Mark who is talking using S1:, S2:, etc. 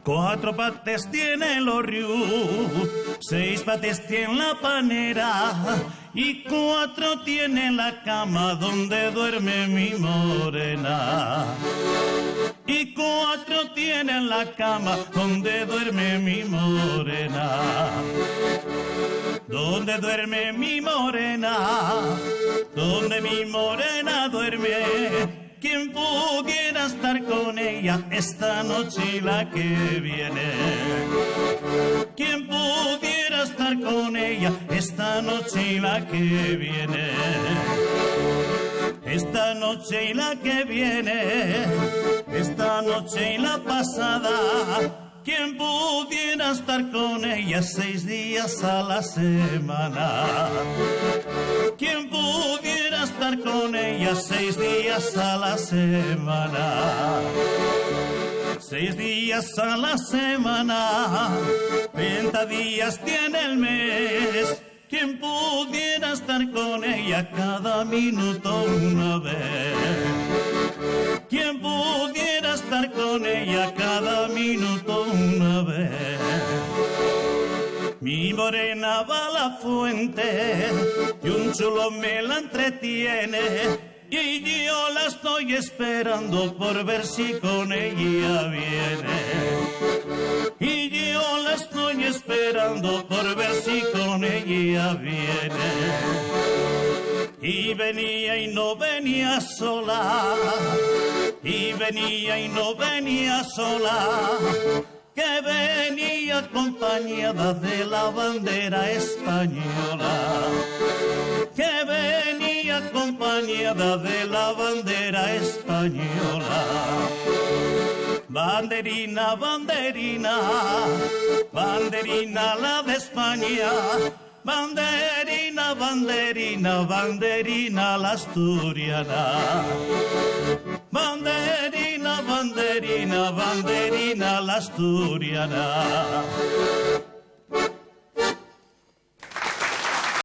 S1: Cuatro pates tiene el orriú, 6 pates tiene la panera y 4 tiene la cama donde duerme mi morena. Y 4 tiene la cama donde duerme mi morena. Donde duerme mi morena, donde mi morena duerme. ¿Quién pudiera estar con ella esta noche y la que viene? ¿Quién pudiera estar con ella esta noche y la que viene? Esta noche y la que viene, esta noche y la pasada. ¿Quién pudiera estar con ella 6 días a la semana? ¿Quién pudiera estar con ella 6 días a la semana? 6 días a la semana, 30 días tiene el mes. ¿Quién pudiera estar con ella cada minuto una vez? ¿Quién pudiera estar con ella cada minuto una vez? Mi morena va a la fuente y un chulo me la entretiene y yo la estoy esperando por ver si con ella viene. Y yo la estoy esperando por ver si con ella viene. Y venía y no venía sola, y venía y no venía sola, que venía acompañada de la bandera española, que venía acompañada de la bandera española. Banderina, banderina, banderina la de España, banderina, banderina, banderina la asturiana. Banderina, banderina, banderina la asturiana.